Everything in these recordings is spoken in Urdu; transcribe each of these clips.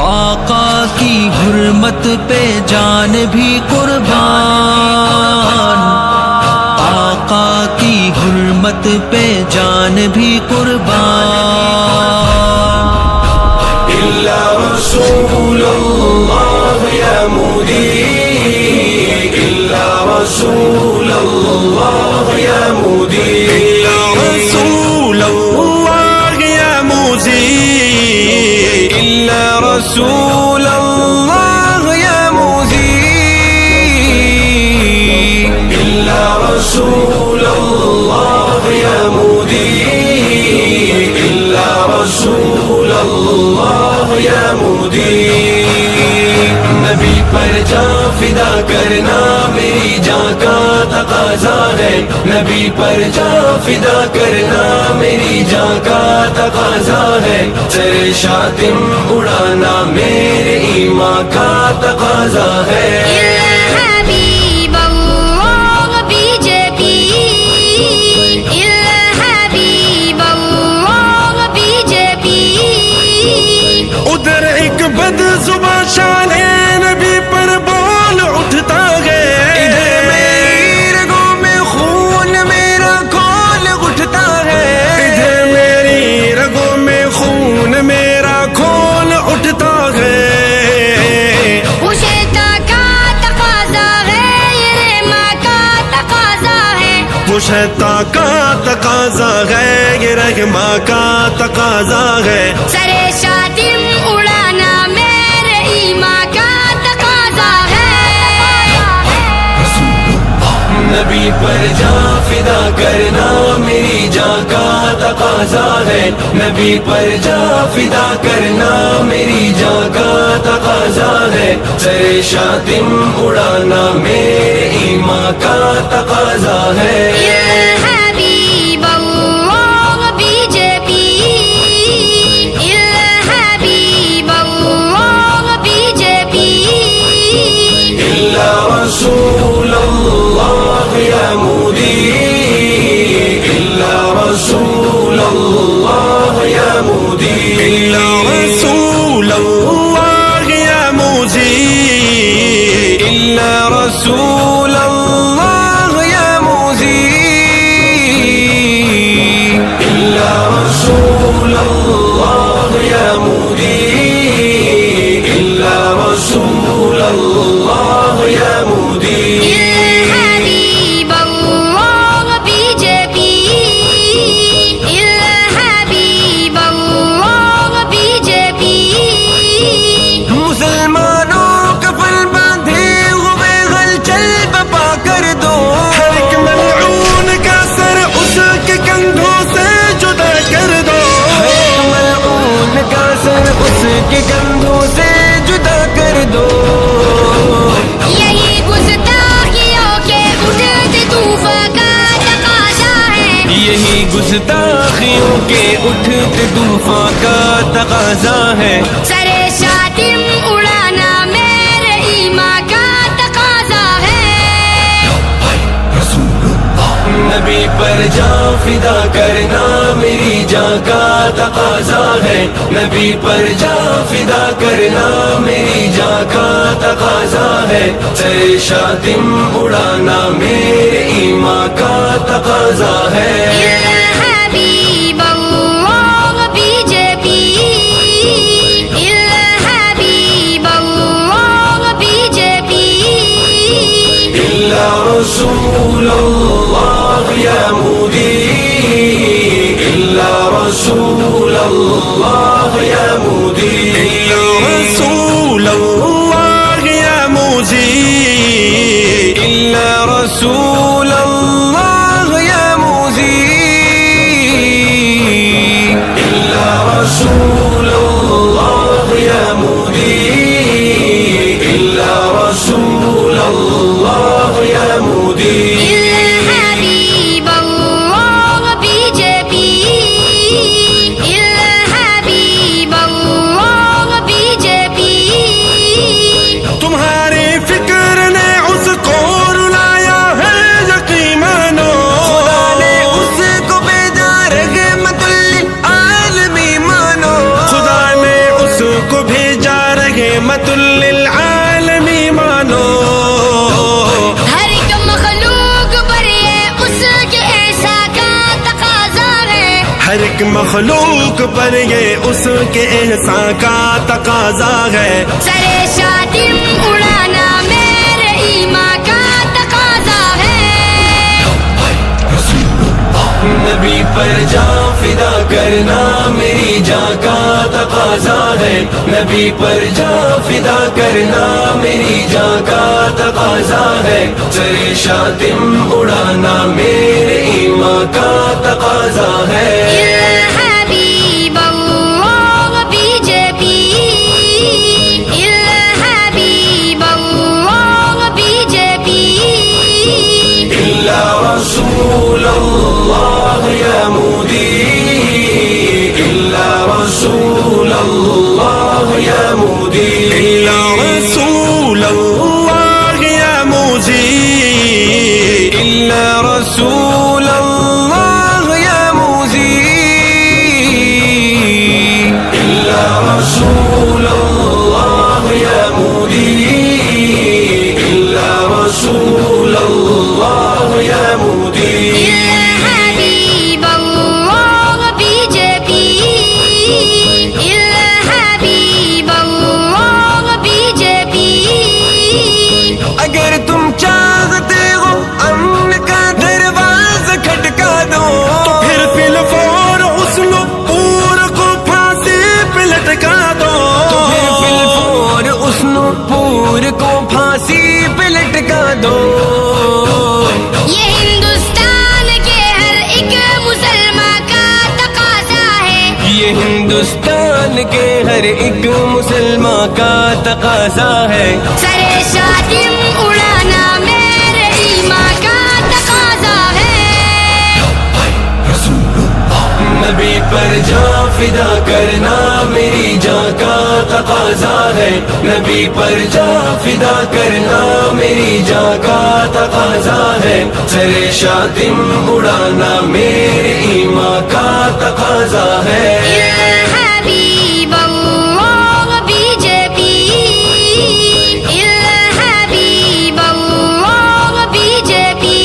آقا کی حرمت پہ جان بھی قربان، آقا کی حرمت پہ جان بھی قربان۔ إلا رسول الله يا مدير، إلا رسول الله يا مدير، إلا رسول الله يا مدير، إلا رسول الله يا مدير، إلا رسول الله يا مدير، إلا رسول الله يا مدير۔ نبی پر جان فدا کرنا میری جان کا تقاضا ہے، نبی پر جان فدا کرنا میری جان کا تقاضا ہے، سر شاطم اڑانا میرے ایمان کا تقاضا ہے۔ ادھر ایک بد زبان شان نبی پر بول اٹھتا ہے، ادھر میری رگوں میں خون میرا کھول اٹھتا ہے، ادھر میری رگوں میں خون میرا کھول اٹھتا ہے۔ پوشیتا کا تقاضا ہے، یہ رحماں کا تقاضا ہے، پوشیتا کا تقاضا ہے، یہ رحماں کا تقاضا ہے، سرے شاطم اڑانا میرے ایمان کا تقاضا ہے۔ نبی پر جان فدا کرنا میری جان کا تقاضا ہے، نبی پر جان فدا کرنا میری جان کا تقاضا ہے، سر شاطم اڑانا میرے ایمان کا تقاضا ہے۔ حبیب اللہ بی جے پی، حبیب اللہ بی جے پی، إلا رسول الله يا مدير، إلا رسول الله يا مدير، إلا رسول الله يا مدير، إلا رسول الله يا مدير، إلا رسول الله يا مدير، إلا رسول الله يا مدير۔ حبیب اللہ بی جے پی، حبیب اللہ بی جے پی، مسلمانوں کفن باندھے ہوئے ہلچل بپا کر دو، ہر ایک ملعون کا سر اس کے کندھوں سے جدا کر دو، ہر ایک ملعون کا سر اس کے کندھوں سے جدا کر دو۔ یہی گستاخیوں کے اٹھتے طوفان کا تقاضا ہے، یہی گستاخیوں کے اٹھتے طوفان کا تقاضا ہے، سرے شاطم اڑانا میرے ایمان کا تقاضا ہے۔ نبی پر جان فدا کرنا میری جان کا تقاضا ہے، نبی پر جان فدا کرنا میری جان کا تقاضا ہے، سر شاطم اڑانا میرے ایمان کا تقاضا ہے۔ حبیب اللہ بی جے پی، حبیب اللہ بی جے پی، إلا رسول الله يا مدير، إلا رسول الله يا مدير، إلا رسول الله يا مدير، إلا رسول الله يا مدير، إلا رسول الله يا مدير، إلا رسول الله يا مدير۔ حبیب اللہ بی جے پی، حبیب رحمت للعالمین مانو. ہر ایک مخلوق پر یہ اس کے احسان کا تقاضا ہے. ہر ایک مخلوق پر یہ اس کے احسان کا تقاضا ہے. سر شادم اڑانا میرے ایمان کا تقاضا ہے. نبی پر جان فدا کرنا میری جان کا تقاضا ہے. نبی پر جان فدا کرنا میری جان کا تقاضا ہے. سر شادم اڑانا میرے ایمان کا تقاضا ہے. حبیب اللہ بی جے پی، حبیب اللہ بی جے پی. إلا رسول الله يا مودي، إلا رسول الله يا مودي، إلا رسول الله يا مودي، إلا رسول الله يا مودي، إلا رسول الله يا مودي، إلا رسول الله يا مودي. حبیب اللہ بی جے پی، حبیب اللہ بی جے پی. اگر تم چاہتے ہو امن کا دروازہ کھٹکا دو تو پھر فی الفور حسن پور کو پھانسی پہ لٹکا دو. تو پھر فی الفور حسن پور کو پھانسی پہ لٹکا دو. یہ ہندوستان کے ہر ایک مسلمان کا تقاضا ہے. یہ ہندوستان کے ہر ایک مسلمان کا تقاضا ہے. سر شادم اڑانا میرے ایمان کا تقاضا ہے. نبی پر جان فدا کرنا میری جان کا تقاضا ہے. نبی پر جان فدا کرنا میری جان کا تقاضا ہے. سر شادم اڑانا میرے ایمان کا تقاضا ہے. حبیب اللہ بی جے پی، حبیب اللہ بی جے پی.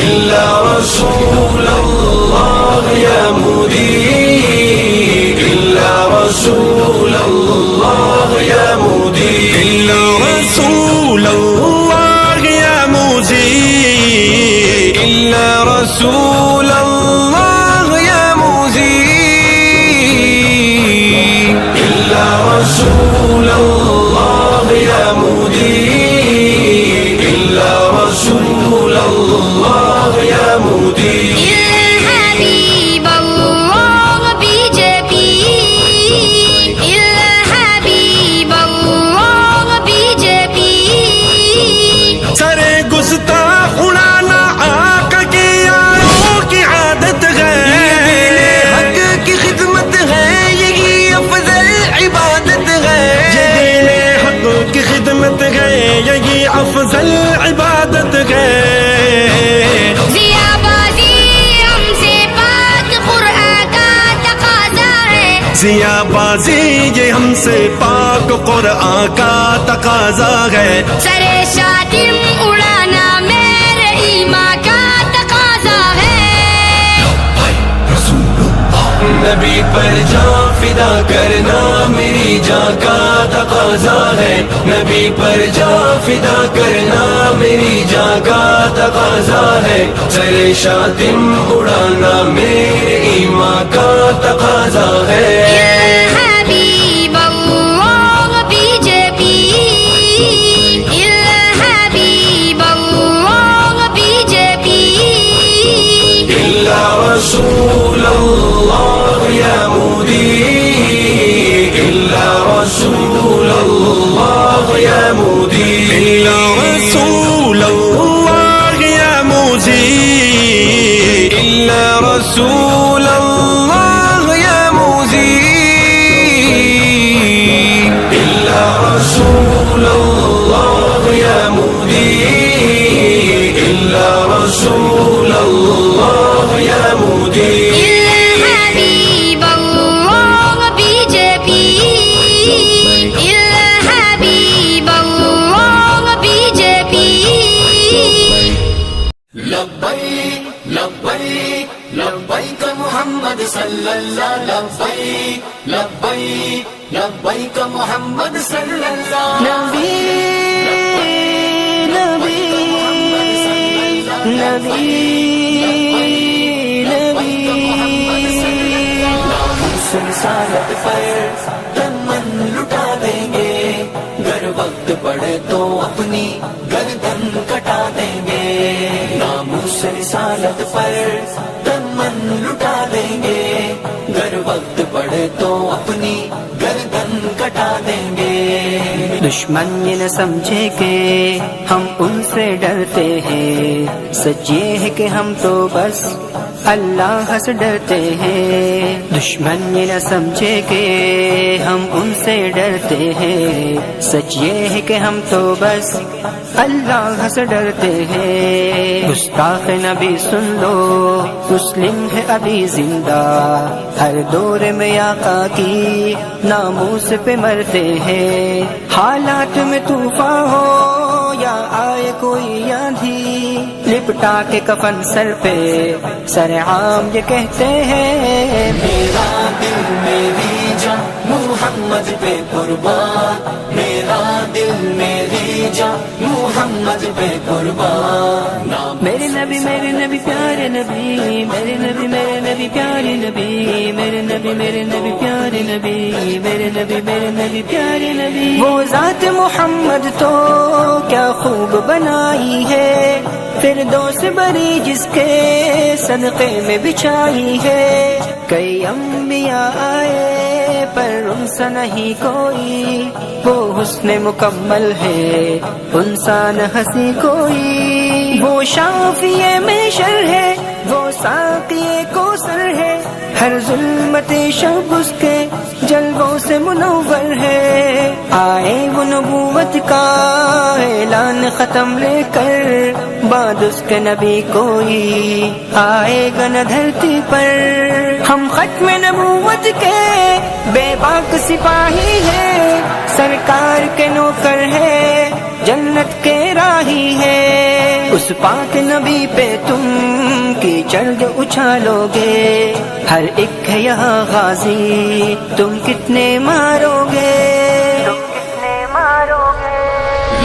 إلا رسول الله يا مودي، إلا رسول الله يا مودي، إلا رسول الله يا مودي، إلا رسول الله يا مودي، إلا رسول الله يا مودي، إلا رسول الله يا مودي. حبیب اللہ بی جے پی، حبیب اللہ بی جے پی. سر گستاخ اڑانا آقا کی یاروں کی عادت ہے. حق کی خدمت ہے یہی افضل عبادت ہے. یہ دین حق کی خدمت ہے یہی افضل عبادت ہے. ضیا بازی ہم سے پاک قرآن کا تقاضا ہے. ضیا بازی یہ ہم سے پاک قرآن کا تقاضا ہے. سر شادم اڑانا میرے ایمان کا تقاضا ہے. نبی پر جان فدا کرنا میری جان کا تقاضا ہے. نبی پر جان فدا کرنا میری جان کا تقاضا ہے. سر شادم اڑانا میرے ایمان کا تقاضا ہے. حبیب اللہ بی جے پی، حبیب اللہ بی جے پی. إلا رسول الله يا مودي، إلا رسول الله يا مودي، إلا رسول الله يا مودي، إلا رسول الله يا مودي، إلا رسول الله يا مودي، إلا رسول الله يا مودي. حبیب اللہ بی جے پی، لبیک محمد صلی اللہ نبی نبی نبی رسالت پر تن من لٹا دیں گے، گر وقت پڑے تو اپنی گردن کٹا دیں گے، ناموس رسالت پر تن من لٹا دیں گے، گر وقت پڑے تو اپنی گردن کٹا دیں گے۔ دشمن یہ نہ سمجھے کہ ہم ان سے ڈرتے ہیں، سچ یہ ہے کہ ہم تو بس اللہ سے ڈرتے ہیں۔ دشمن یہ نہ سمجھے کہ ہم ان سے ڈرتے ہیں، سچ یہ ہے کہ ہم تو بس اللہ سے ڈرتے ہیں۔ گستاخ نبی سن لو، مسلم ہے ابھی زندہ، ہر دور میں آقا کی ناموس پہ مرتے ہیں۔ حالات میں طوفان ہو یا آئے کوئی آندھی، لپٹا کے کفن سر پہ سر عام یہ کہتے ہیں، میرا دل میری جان محمد پہ قربان، میرا دل میری جان محمد پہ قربان۔ میرے نبی پیارے نبی، میرے نبی پیارے نبی، میرے نبی پیارے نبی، میرے نبی پیارے نبی۔ وہ ذات محمد تو کیا خوب بنائی ہے، فردوس بری جس کے صدقے میں بچھائی ہے۔ کئی انبیاء آئے پر ان سا نہیں کوئی، وہ حسن مکمل ہے انسان ہنسی کوئی۔ وہ شافی محشر ہے، وہ ساقی کوثر ہے، ہر ظلمت شب اس کے جلووں سے منور ہے۔ آئے وہ نبوت کا اعلان ختم لے کر، بعد اس کے نبی کوئی آئے گا نہ دھرتی پر۔ ہم ختم نبوت کے بے باک سپاہی ہیں، سرکار کے نوکر ہے، جنت کے راہی ہے۔ اس پاک نبی پہ تم کیچڑ جو اچھالو گے، ہر ایک ہے یہاں غازی، تم کتنے مارو گے،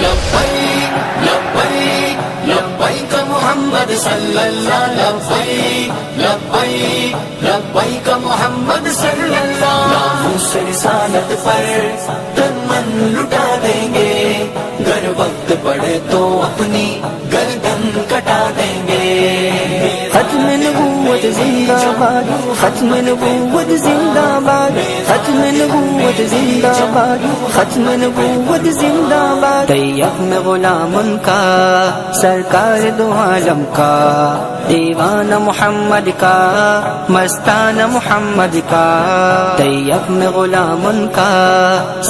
لبیک لبیک لبیک محمد صلی اللہ، لبیک لبیک لبیک محمد صلی اللہ۔ ناموس رسالت پر تن من لٹا دیں گے، گر وقت پڑے تو اپنی گردن کٹا دیں گے۔ ختم نبوت زندہ باد، ختم نبوت زندہ باد، ختم نبوت زندہ باد، ختم نبوت زندہ باد۔ طیب میں غلام ان کا، سرکار دو عالم کا، دیوانہ محمد کا، مستانہ محمد کا۔ طیب میں غلام ان کا،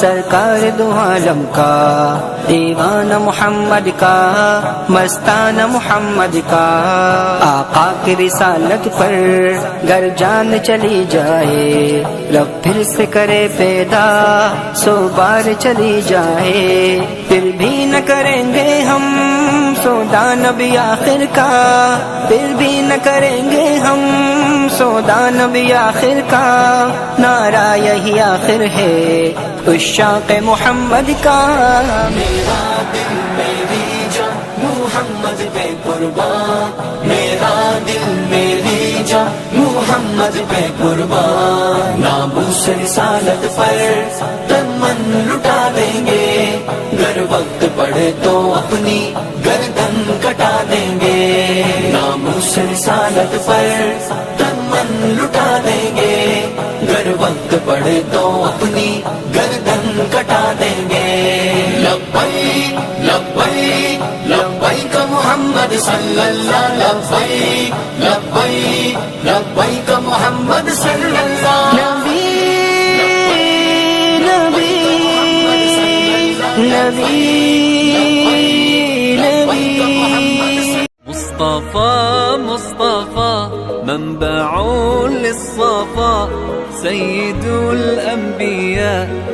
سرکار دو عالم کا، دیوانہ محمد کا، مستانہ محمد کا۔ آقا کی رسالت پر گر جان چلی جائے، رب پھر سے کرے پیدا، 100 بار چلی جائے، پھر بھی نہ کریں گے ہم سودا نبی آخر کا، پھر بھی نہ کریں گے ہم سودا نبی آخر کا۔ نعرہ یہی آخر ہے عشاق محمد کا، میرا دل میری جان محمد پہ قربان، میرا دل میری جان محمد پہ قربان۔ ناموس رسالت پر تن من لٹا دیں گے، گر وقت پڑے تو اپنی گردن کٹا دیں گے۔ ناموس رسالت پر تن من لٹا دیں گے، گر وقت پڑے تو اپنی گردن کٹا دیں گے۔ لبیک لبیک لبیک محمد صلی اللہ، لبیک لبیک لبیک محمد صلی اللہ۔ نبی نبی نبی نبی مصطفى مصطفى منبع للصفا سيد الأنبياء